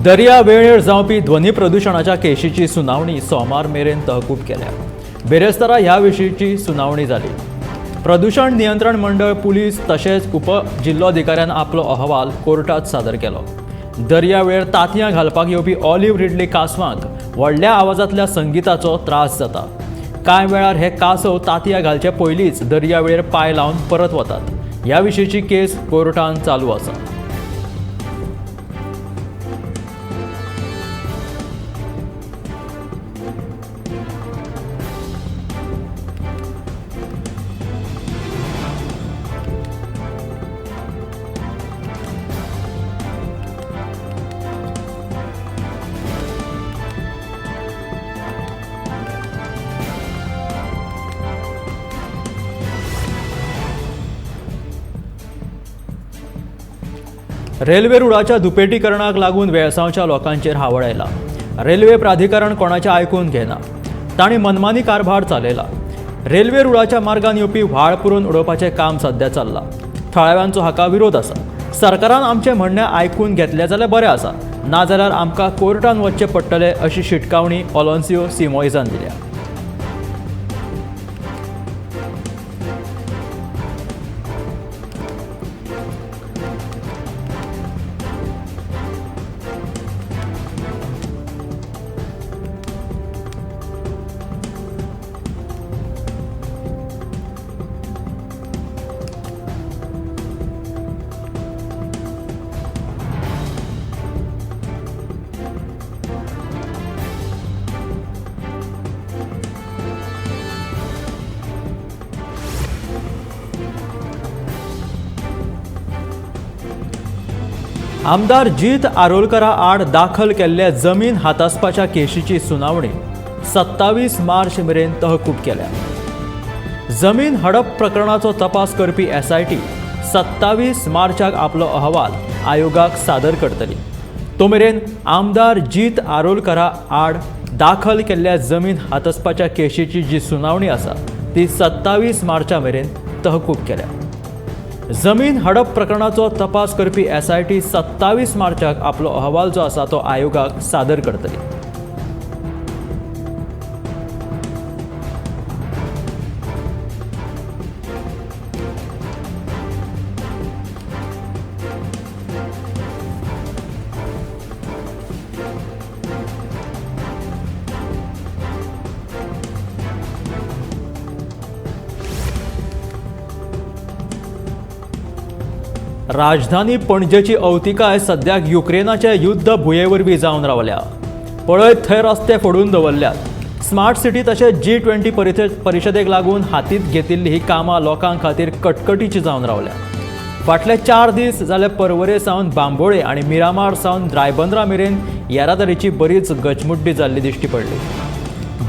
दर्या वेळेर जावपी ध्वनी प्रदूषणाच्या केशीची सुनावणी सोमार मेरेन तहकूब केल्या। बेरेस्तारा ह्या विशींची सुनावणी जाली। प्रदूषण नियंत्रण मंडळ, पुलीस तशेंच उपजिल्लोधिकाऱ्यान आपलो अहवाल कोर्टात सादर केलो। दर्या वेळेर तांतयां घालपाक येवपी ऑलिव्ह रिडले कांसवांक व्हडल्या आवाजांतल्या संगीताचो त्रास जाता। कांय वेळार हे कांसव तांतयां घालचे पयलींच दर्या वेळेर पांय लावन परत वतात। ह्या विशींची केस कोर्टान चालू आसा। रेल्वे रुळाच्या दुपेटीकरणाक लागून वेळसावच्या लोकांचेर हावळ आयला। रेल्वे प्राधिकरण कोणाचें आयकून घेना। तांणी मनमानी कारभार चालयला। रेल्वे रुळाच्या मार्गान येवपी व्हाळ पुरोवन उडोवपाचें काम सध्या चल्लां। थळाव्यांचो हाका विरोध आसा। सरकारान आमचें म्हणणें आयकून घेतलें जाल्यार बरें आसा, नाजाल्यार आमकां कोर्टान वचचें पडटलें अशी शिटकावणी ओलोन्सियो सिमोइजान दिल्या। आमदार जीत आरोलकरा आड दाखल केल्ल्या जमीन हातासपाच्या केशीची सुनावणी 27 मार्च मेरेन तहकूब केल्या। जमीन हडप प्रकरणाचो तपास करपी SIT 27 मार्चाक आपलो अहवाल आयोगाक सादर करतली। तो मेरेन आमदार जीत आरोलकरा आड दाखल केल्ल्या जमीन हातासपाच्या केशीची जी सुनावणी आसा ती 27 मार्चा मेरेन तहकूब केल्या। जमीन हडप प्रकरणाचो तपास करपी SIT 27 मार्चाक आपलो अहवाल जो आसा तो आयोगाक सादर करतली। राजधानी पणजेची अवतिकाय सद्याक युक्रेनाच्या युद्ध भुंयेवरवीं जावन रावल्या। पळयत थंय रस्ते फोडून दवरल्यात। स्मार्ट सिटी तशेंच G20 परिशदेक लागून हातींत घेतिल्ली ही कामां लोकां खातीर कटकटीची जावन रावल्या। फाटले 4 दीस जाले पर्वरे सावन बांबोळे आनी मिरामार सावन रायबंदरा मेरेन येरादारीची बरीच गचमुड्डी जाल्ली दिश्टी पडली।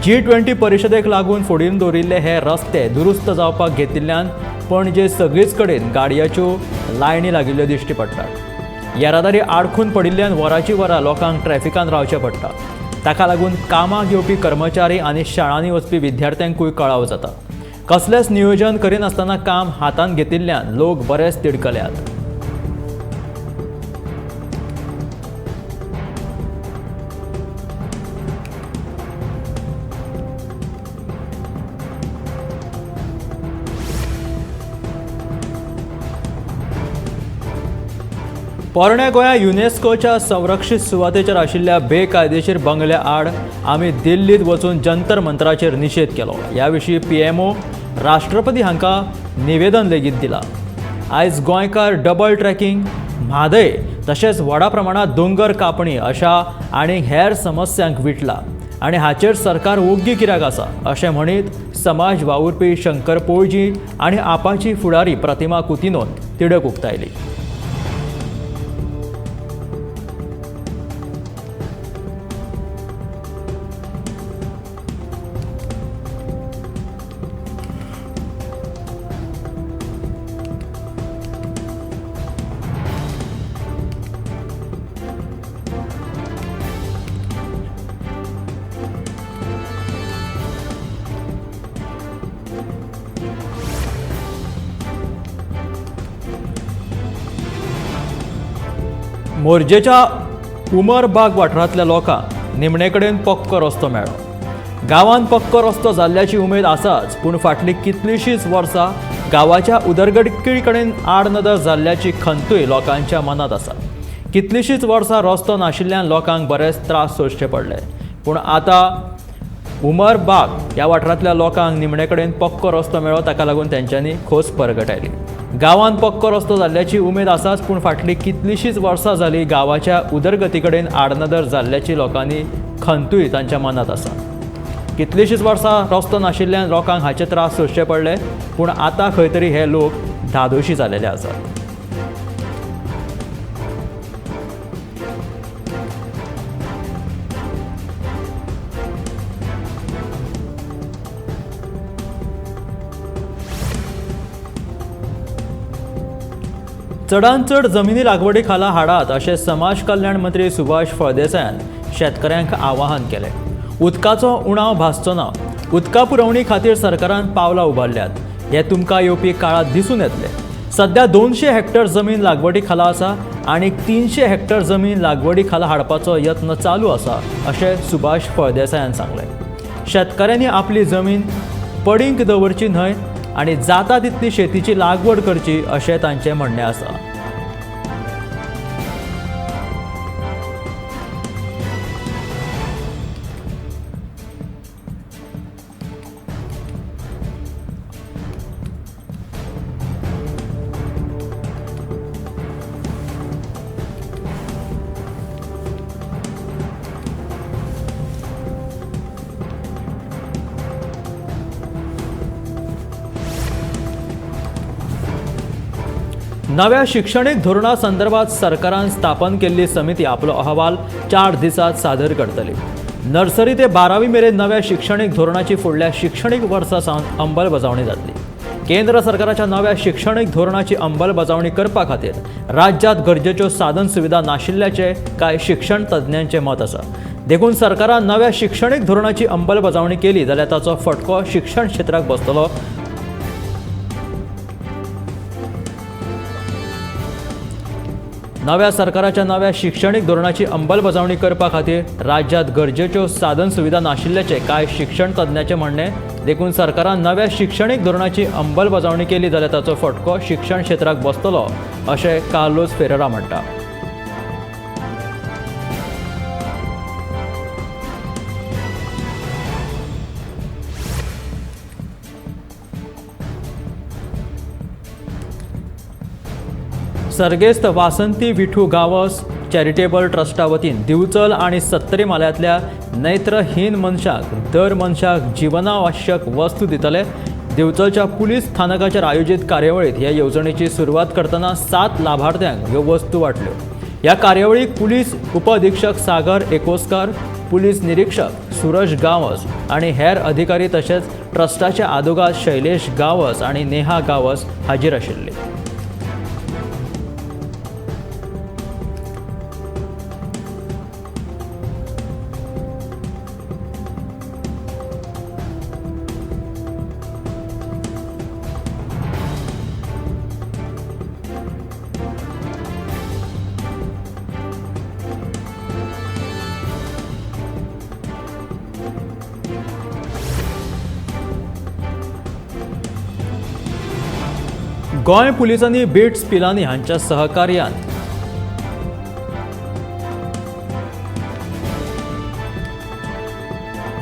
G20 परिशदेक लागून फोडून दवरिल्ले हे रस्ते दुरुस्त जावपाक घेतिल्ल्यान पणजे सगळीच कडेन गाडयांच्यो लायनी लागिल्ल्यो दिश्टी पडटात। येरादारी आडखून पडिल्ल्यान वरांची वरां लोकांक ट्रॅफिकान रावचें पडटा। ताका लागून कामाक येवपी कर्मचारी आनी शाळांनी वचपी विद्यार्थ्यांकूय कळाव जाता। कसलेंच नियोजन करिनासतना काम हातांत घेतिल्ल्यान लोक बरेच तिडकल्यात। पोरण्या गोंया युनेस्कोच्या संरक्षीत सुवातेचेर आशिल्ल्या बेकायदेशीर बंगल्या आड आमी दिल्लीत वचून जंतर मंतराचेर निशेध केलो। ह्या विशीं PMO राष्ट्रपती हांकां निवेदन लेगीत दिलां। आयज गोंयकार डबल ट्रॅकिंग, म्हादय तशेंच व्हडा प्रमाणात दोंगर कापणी अशा आनी हेर समस्यांक विटला आनी हाचेर सरकार ओग्गी कित्याक आसा अशें म्हणीत समाज वावुरपी शंकर पोळजी आनी आपाची फुडारी प्रतिमा कुतिनोन तिडक उक्तायली। मोरजेच्या उमरबाग वाठारांतल्या लोकांक निमणे कडेन पक्को रस्तो मेळ्ळो. गांवांत पक्को रस्तो जाल्ल्याची उमेद आसाच, पूण फाटलीं कितलींशींच वर्सां गांवाच्या उदरगती कडेन आडनदर जाल्ल्याची खंतूय लोकांच्या मनात आसा. कितलींशींच वर्सां रस्तो नाशिल्ल्यान लोकांक बरेच त्रास सोंसचे पडले, पूण आतां उमरबाग ह्या वाठारांतल्या लोकांक निमणे कडेन पक्को रस्तो मेळ्ळो, ताका लागून तेंच्यांनी खोस परगटायली. गांवांत पक्को रस्तो जाल्ल्याची उमेद आसाच, पूण फाटलीं कितलींशींच वर्सां जालीं गांवाच्या उदरगती कडेन आडनदर जाल्ल्याची लोकांनी खंतूय तांच्या मनात आसा. कितलींशींच वर्सां रस्तो नाशिल्ल्यान लोकांक हाचे त्रास सोंसचे पडले, पूण आतां खंय तरी हे लोक धादोशी जालेले आसात. चडांत चड जमिनी लागवडी खाला हाडात अशें समाज कल्याण मंत्री सुभाष फळदेसायान शेतकऱ्यांक आवाहन केलें. उदकाचो उणाव भासचो ना. उदका पुरवणी खातीर सरकारान पावलां उबारल्यात. हे तुमकां येवपी काळात दिसून येतले. सध्या 200 हेक्टर जमीन लागवडी खाला आसा आनी 300 हेक्टर जमीन लागवडी खाला हाडपाचो यत्न चालू आसा अशें सुभाष फळदेसायान सांगलें. शेतकऱ्यांनी आपली जमीन पडींग दवरची न्हय आनी जाता तितली शेतीची लागवड करची अशें तांचें म्हणणें आसा. नव्या शिक्षणीक धोरणा संदर्भात सरकारान स्थापन केल्ली समिती आपलो अहवाल 4 दिसांत सादर करतली. नर्सरी ते 12वी मेरेन नव्या शिक्षणीक धोरणाची फुडल्या शिक्षणीक वर्सा सावन अंमलबजावणी जातली. केंद्र सरकाराच्या नव्या शिक्षणीक धोरणाची अंमलबजावणी करपा खातीर राज्यांत गरजेच्यो साधन सुविधा नाशिल्ल्याचे कांय शिक्षण तज्ञांचे मत आसा. देखून सरकारान नव्या शिक्षणीक धोरणाची अंमलबजावणी केली जाल्यार ताचो फटको शिक्षण क्षेत्राक बसतलो. नव्या सरकाराच्या नव्या शिक्षणीक धोरणाची अंमलबजावणी करपा खातीर राज्यांत गरजेच्यो साधन सुविधा नाशिल्ल्याचे कांय शिक्षण तज्ञांचे म्हणणे. देखून सरकारान नव्या शिक्षणीक धोरणाची अंमलबजावणी केली जाल्यार ताचो फटको शिक्षण क्षेत्राक बसतलो अशें कार्लोस फेरेरा म्हणटा. सर्गेस्त वासंती विठू गांवस चॅरिटेबल ट्रस्टा वतीन दिवचल आनी सत्तरी मालयांतल्या नेत्रहीन मनशाक दर मनशाक जिवनावश्यक वस्तू दितले. दिवचलच्या पुलीस स्थानकाचेर आयोजीत कार्यावळीत ह्या येवजणेची सुरवात करतना 7 लाभार्थ्यांक ह्यो वस्तू वाटल्यो. ह्या कार्यावळीक पुलीस उपअधीक्षक सागर एकोस्कार, पुलीस निरीक्षक सुरज गांवस आनी हेर अधिकारी तशेंच ट्रस्टाचे आदोगाद शैलेश गांवस आनी नेहा गांवस हाजीर आशिल्ले. गोंय पुलिसांनी बिट्स पिलानी हांच्या सहकार्यान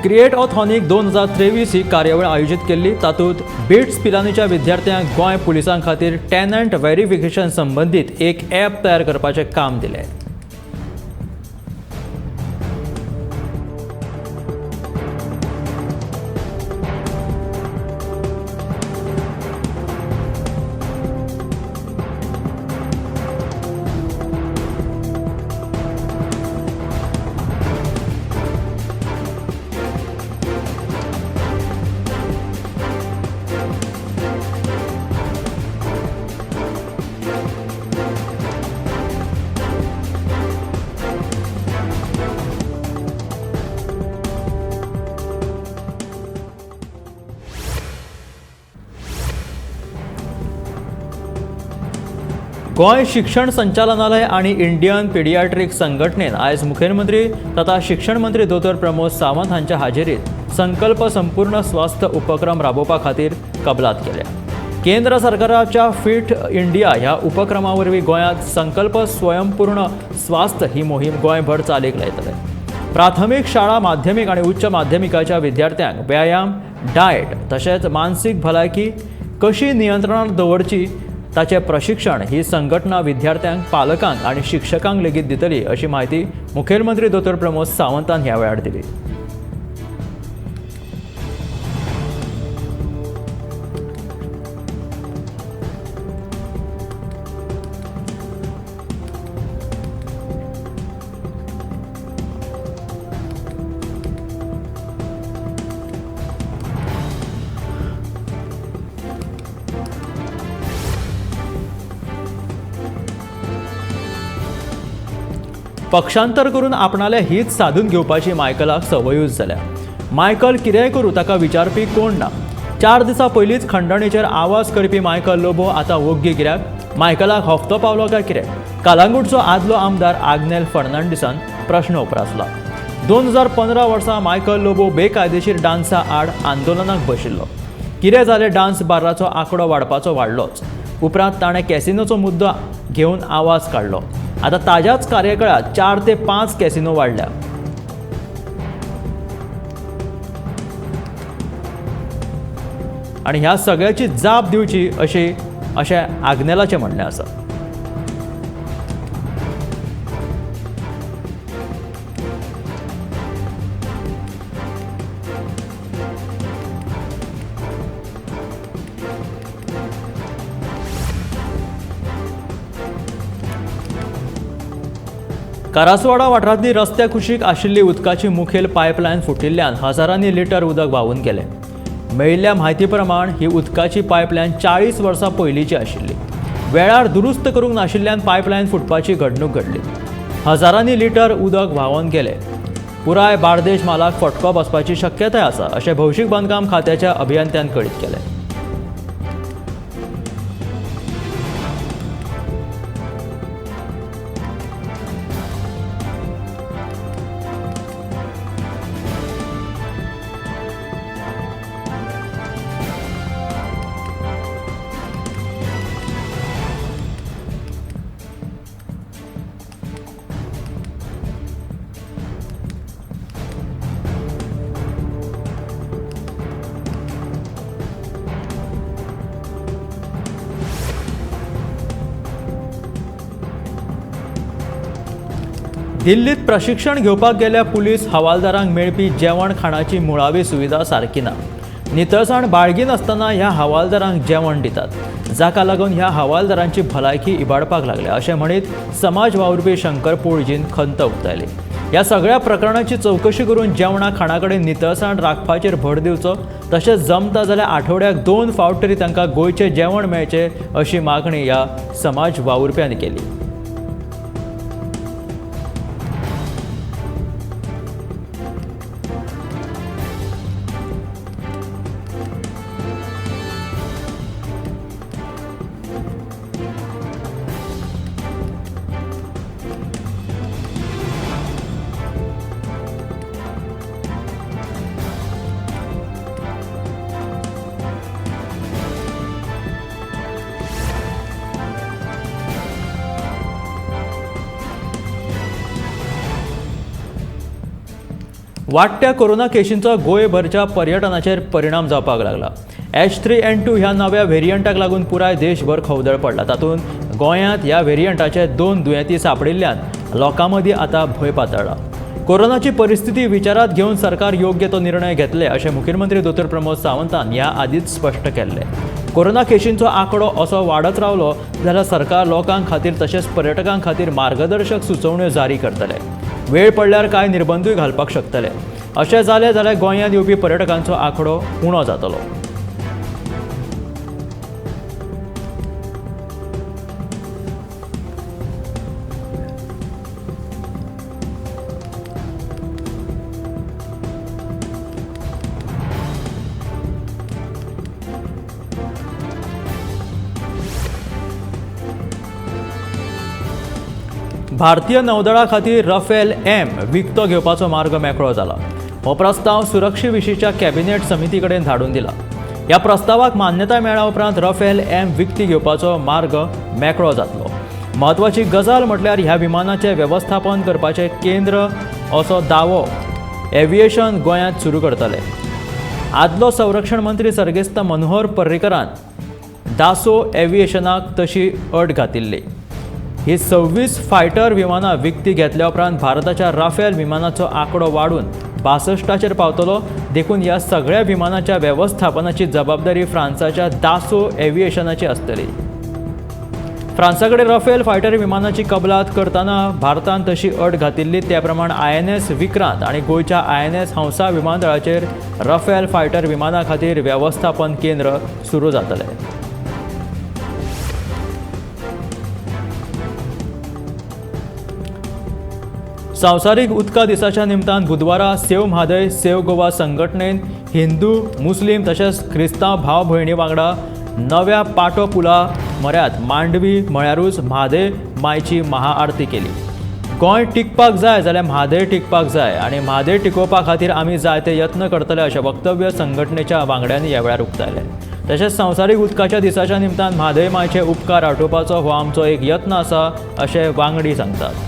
क्रिएट ऑथॉनिक 2023 ही कार्यावळ आयोजीत केल्ली. तातूंत बिट्स पिलानीच्या विद्यार्थ्यांक गोंय पुलिसां खातीर टॅनंट व्हेरिफिकेशन संबंदीत एक ॲप तयार करपाचें काम दिलें. गोंय शिक्षण संचालनालय आणि इंडियन पेडियाट्रिक संघटनेन आयज मुखेलमंत्री तथा शिक्षण मंत्री दोतोर प्रमोद सावंत हांच्या हाजेरीत संकल्प संपूर्ण स्वास्थ्य उपक्रम राबोवपा खातीर कबलात केल्या. केंद्र सरकाराच्या फिट इंडिया ह्या उपक्रमा वरवीं गोंयांत संकल्प स्वयंपूर्ण स्वास्थ्य ही मोहीम गोंयभर चालीक लायतले. प्राथमीक शाळा, माध्यमीक आणि उच्च माध्यमिकाच्या विद्यार्थ्यांक व्यायाम, डायट तशेंच मानसीक भलायकी कशी नियंत्रणात दवरची ताचे प्रशिक्षण ही संघटना विद्यार्थ्यांक, पालकांक आणि शिक्षकांक लेगीत दितली अशी माहिती मुखेलमंत्री दोतोर प्रमोद सावंतान ह्या वेळार दिली. पक्षांतर करून आपणालें हीत साधून घेवपाची मायकलाक संवयूच जाल्या. मायकल कितेंय करूं ताका विचारपी कोण ना. 4 दिसां पयलींच खंडणीचेर आवाज करपी मायकल लोबो आतां वोग्गी कित्याक? मायकलाक हफ्तो पावलो काय कितें? कालांगूटचो आदलो आमदार आग्नेल फर्नांडिसान प्रश्न उपरासला. 2015 वर्सा मायकल लोबो बेकायदेशीर डान्सा आड आंदोलनाक बशिल्लो. कितें जालें? डान्स बाराचो आंकडो वाडपाचो वाडलोच. उपरांत ताणें कॅसिनोचो मुद्दो घेवन आवाज काडलो. आता ताज्याच कार्यकाळात 4 ते 5 कॅसिनो वाढल्या. आणि ह्या सगळ्याची जाप दिवची अशें आग्नेलाचें म्हणणें आसा. करासवाडा वाठारांतली रस्त्या कुशीक आशिल्ली उदकाची मुखेल पायपलायन फुटिल्ल्यान हजारांनी लिटर उदक व्हांवून गेलें. मेळिल्ल्या म्हायती प्रमाण ही उदकाची पायपलायन 40 वर्सां पयलींची आशिल्ली. वेळार दुरुस्त करूंक नाशिल्ल्यान पायपलायन फुटपाची घडणूक घडली. हजारांनी लिटर उदक व्हांवून गेलें. पुराय बार्देश म्हालाक फटको बसपाची शक्यताय आसा अशें भौशीक बांदकाम खात्याच्या अभियंत्यान कळीत केलें. दिल्लीत प्रशिक्षण घेवपाक गेल्या पुलीस हवालदारांक मेळपी जेवण खाणाची मुळावी सुविधा सारकी ना. नितळसाण बाळगी नासतना ह्या हवालदारांक जेवण दितात, जाका लागून ह्या हवालदारांची भलायकी इबाडपाक लागल्या अशें म्हणीत समाज वावुरपी शंकर पोळजीन खंत उक्तायली. ह्या सगळ्या प्रकरणाची चवकशी करून जेवणा खाणा कडेन नितळसाण राखपाचेर भर दिवचो, तशेंच जमता जाल्यार आठवड्याक 2 फावट तरी तांकां गोंयचें जेवण मेळचें अशी मागणी ह्या समाज वावुरप्यांनी केली. वाडट्या कोरोना केशींचो गोंयभरच्या पर्यटनाचेर परिणाम जावपाक लागला. H3N2 ह्या नव्या व्हेरियंटाक लागून पुराय देशभर खवदळ पडला. तातूंत गोंयांत ह्या व्हेरियंटाचे 2 दुयेंती सापडिल्ल्यान लोकां मदीं आतां भंय पातळ्ळा. कोरोनाची परिस्थिती विचारात घेवन सरकार योग्य तो निर्णय घेतले अशें मुखेलमंत्री दोतोर प्रमोद सावंतान ह्या आदींच स्पश्ट केल्लें. कोरोना केशींचो आंकडो असो वाडत रावलो जाल्यार सरकार लोकांक खातीर तशेंच पर्यटकां खातीर मार्गदर्शक सुचोवण्यो जारी करतले. वेळ पडल्यार कांय निर्बंधूय घालपाक शकतले. अशें जालें जाल्यार गोंयांत येवपी पर्यटकांचो आंकडो उणो जातलो. भारतीय नौदळा खातीर राफेल एम विकतो घेवपाचो मार्ग मेकळो जाला. हो प्रस्ताव सुरक्षे विशींच्या कॅबिनेट समिती कडेन धाडून दिला. ह्या प्रस्तावाक मान्यताय मेळ्ळ्या उपरांत राफेल एम विकती घेवपाचो मार्ग मेकळो जातलो. म्हत्वाची गजाल म्हटल्यार ह्या विमानाचें वेवस्थापन करपाचें केंद्र असो दावो एव्हिएशन गोंयांत सुरू करतले. आदलो संरक्षण मंत्री सर्गेस्त मनोहर पर्रीकरान दासो एव्हिएशनाक तशी अट घातिल्ली. ही 26 फायटर विमानां विकती घेतल्या उपरांत भारताच्या राफेल विमानाचो आंकडो वाडून 62चेर पावतलो. देखून ह्या सगळ्या विमानाच्या वेवस्थापनाची जबाबदारी फ्रांसाच्या दासो एव्हिएशनाची आसतली. फ्रांसा कडेन राफेल फायटर विमानाची कबलात करतना भारतान तशी अट घातिल्ली. त्या प्रमाण INS विक्रांत आनी गोंयच्या INS हंसा विमानतळाचेर राफेल फायटर विमाना खातीर वेवस्थापन केंद्र सुरू जातलें. संवसारीक उदका दिसाच्या निमतान बुधवारा सेव म्हादय सेव गोवा संघटनेन हिंदू मुस्लीम तशेंच क्रिस्तांव भाव भयणी वांगडा नव्या पाटो पुला म्हऱ्यांत मांडवी म्हळ्यारूच म्हादय मायची महाआरती केली. गोंय टिकपाक जाय जाल्यार म्हादय टिकपाक जाय आनी म्हादय टिकोवपा खातीर आमी जायते यत्न करतले अशें वक्तव्य संघटनेच्या वांगड्यांनी ह्या वेळार उक्तायलें. तशेंच संवसारीक उदकाच्या दिसाच्या निमतान म्हादय मायचे उपकार आटोवपाचो हो आमचो एक यत्न आसा अशें वांगडी सांगतात.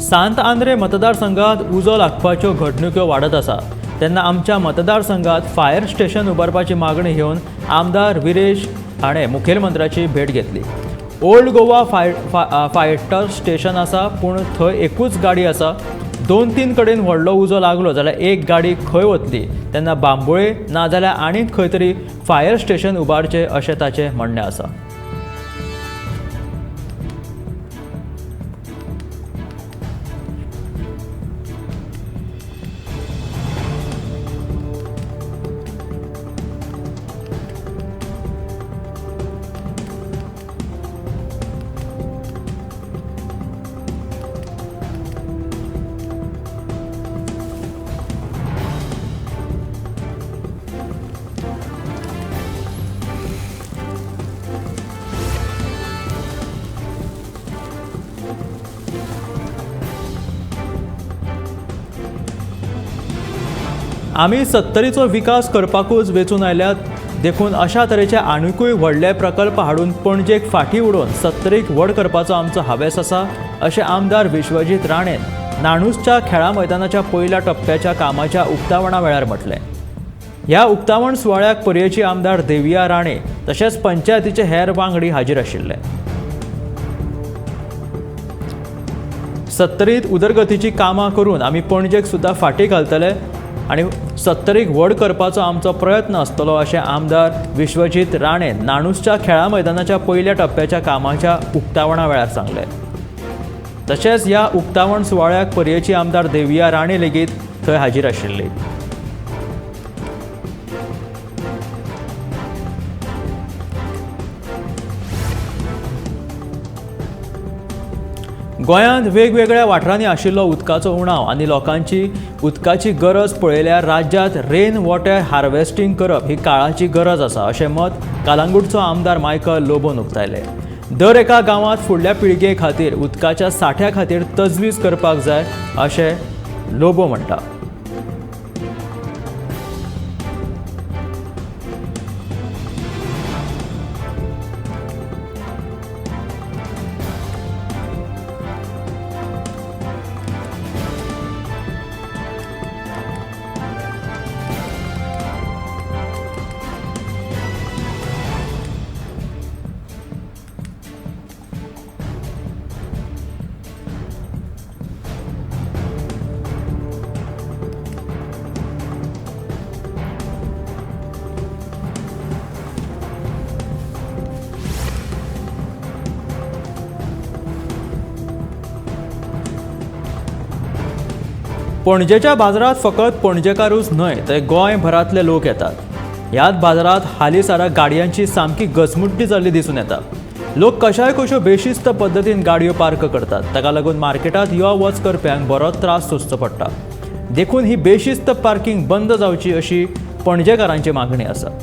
सांत आंद्रे मतदारसंघात उजो लागपाच्यो घडणुको वाडत आसा तेन्ना आमच्या मतदारसंघात फायर स्टेशन उबारपाची मागणी घेवन आमदार विरेश हाणें मुखेलमंत्र्याची भेट घेतली. ओल्ड गोवा फायर स्टेशन आसा पूण थंय एकूच गाडी आसा. 2-3 कडेन व्हडलो उजो लागलो जाल्यार एक गाडी खंय वतली तेन्ना बांबोळे ना जाल्यार आनीक खंय तरी फायर स्टेशन उबारचें अशें ताचें म्हणणें आसा. आमी सत्तरीचो विकास करपाकूच वेचून आयल्यात. देखून अशा तरेचे आनीकूय व्हडले प्रकल्प हाडून पणजेक फाटीं उडोवन सत्तरीक व्हड करपाचो आमचो हावेस आसा अशें आमदार विश्वजीत राणेन नाणुसच्या खेळा मैदानाच्या पयल्या टप्प्याच्या कामाच्या उक्तावणा वेळार म्हटलें. ह्या उक्तावण सुवाळ्याक पर्येची आमदार देविया राणे तशेंच पंचायतीचे हेर वांगडी हाजीर आशिल्ले. सत्तरीत उदरगतीची कामां करून आमी पणजेक सुद्दां फाटीं घालतले आनी सत्तरीक व्हड करपाचो आमचो प्रयत्न आसतलो अशें आमदार विश्वजीत राणेन नाणुसच्या खेळा मैदानाच्या पयल्या टप्प्याच्या कामाच्या उक्तावणा वेळार सांगलें. तशेंच ह्या उक्तावण सुवाळ्याक पर्येची आमदार देविया राणे लेगीत थंय हाजीर आशिल्ली. गोंयांत वेगवेगळ्या वाठारांनी आशिल्लो उदकाचो उणाव आनी लोकांची उदकाची गरज पळयल्यार राज्यांत रेन वॉटर हार्वेस्टिंग करप ही काळाची गरज आसा अशें मत कलंगूटचो आमदार मायकल लोबोन उक्तायलें. दर एका गांवांत फुडल्या पिळगे खातीर उदकाच्या साठ्या खातीर तजवीज करपाक जाय अशें लोबो म्हणटा. पणजेच्या बाजारात फकत पणजेकारूच न्हय तर गोंयभरांतले लोक येतात. ह्याच बाजारात हालींसराक गाडयांची सामकी घसमुट्टी जाल्ली दिसून येता. लोक कशाय कश्यो बेशिस्त पद्दतीन गाडयो पार्क करतात. ताका लागून मार्केटात यो वच करप्यांक बरोच त्रास सोंसचो पडटा. देखून ही बेशिस्त पार्किंग बंद जावची अशी पणजेकारांची मागणी आसा.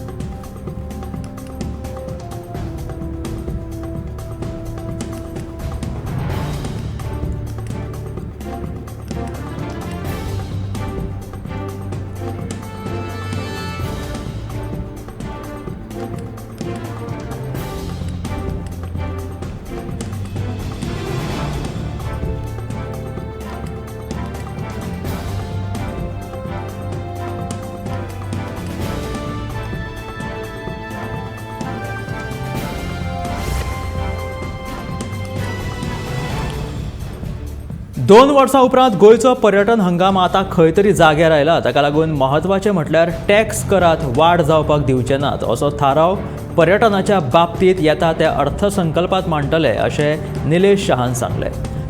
दोन वर्सां उपरांत गोंयचो पर्यटन हंगाम आतां खंय तरी जाग्यार आयला. ताका लागून म्हत्वाचें म्हटल्यार टॅक्स करात वाड जावपाक दिवचे नात असो थाराव पर्यटनाच्या बाबतींत येता त्या अर्थसंकल्पांत मांडटले अशें निलेश शाहान सांगलें.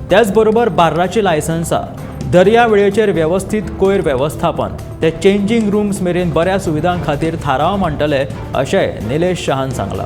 त्याच बरोबर बार्राची लायसन्सां, दर्यावेळेचेर वेवस्थीत कोयर वेवस्थापन ते चेंजिंग रूम्स मेरेन बऱ्या सुविधां खातीर थाराव मांडटले अशेंय निलेश शाहान सांगलां.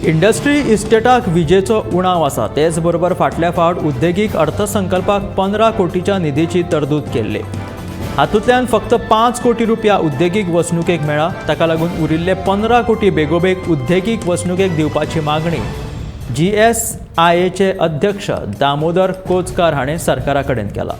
इंडस्ट्री इस्टेटाक विजेचो उणाव आसा. तेच बरोबर फाटल्या फावट उद्देगीक अर्थसंकल्पाक 15 कोटीच्या निधीची तरतूद केल्ली. हातूंतल्यान फक्त 5 कोटी रुपया उद्देगीक वसणुकेक मेळ्ळा. ताका लागून उरिल्ले 15 कोटी बेगोबेग उद्देगीक वसणुकेक दिवपाची मागणी GSIAचे अध्यक्ष दामोदर कोचकार हाणें सरकारा कडेन केला.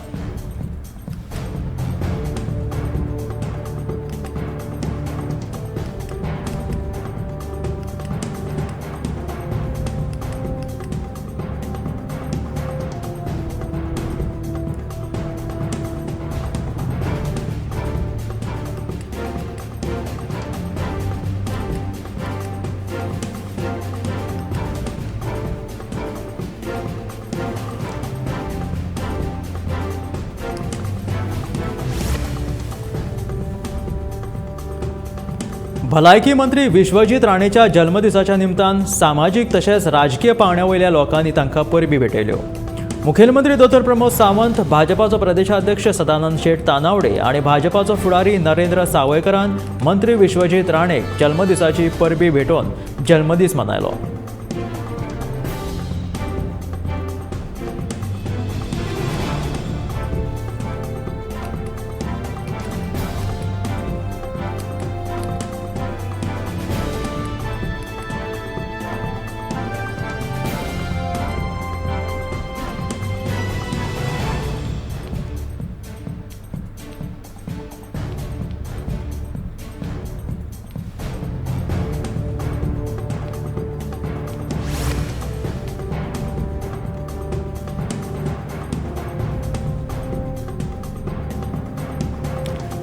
भलायकी मंत्री विश्वजीत राणेच्या जल्मदिसाच्या निमतान सामाजीक तशेंच राजकीय पावंड्यावयल्या लोकांनी तांकां परबी भेटयल्यो. मुखेलमंत्री दोतोर प्रमोद सावंत, भाजपाचो प्रदेशाध्यक्ष सदानंद शेट तानावडे आनी भाजपाचो फुडारी नरेंद्र सावयकरान मंत्री विश्वजीत राणेक जल्मदिसाची परबी भेटोवन जल्मदीस मनायलो.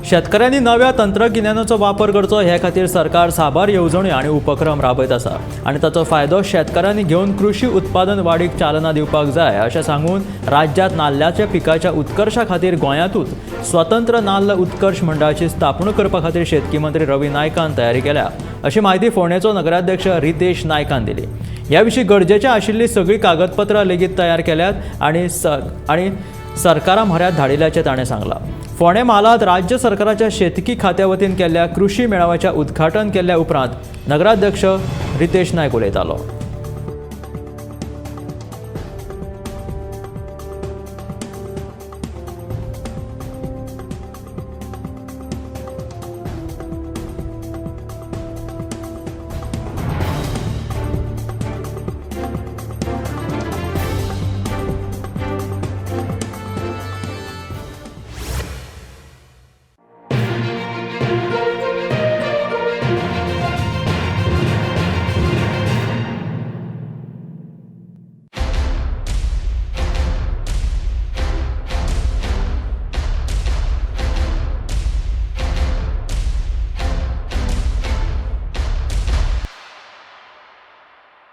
शेतकऱ्यांनी नव्या तंत्रगिन्यानाचो वापर करचो हे खातीर सरकार साबार येवजण्यो आनी उपक्रम राबयत आसा आनी ताचो फायदो शेतकऱ्यांनी घेवन कृषी उत्पादन वाडीक चालना दिवपाक जाय अशें सांगून राज्यांत नाल्लाच्या पिकाच्या उत्कर्शा खातीर गोंयांतूच स्वतंत्र नाल्ल उत्कर्श मंडळाची स्थापणूक करपा खातीर शेतकी मंत्री रवी नायकान तयारी केल्या अशी माहिती फोंडेचो नगराध्यक्ष रितेश नायकान दिली. ह्या विशीं गरजेची आशिल्ली सगळीं कागदपत्रां लेगीत तयार केल्यात आनी सरकारा म्हऱ्यांत धाडिल्ल्याचें ताणें सांगलां. फोंडे म्हालांत राज्य सरकाराच्या शेतकी खात्या वतीन केल्ल्या कृषी मेळाव्याच्या उद्घाटन केल्ल्या उपरांत नगराध्यक्ष रितेश नायक उलयतालो.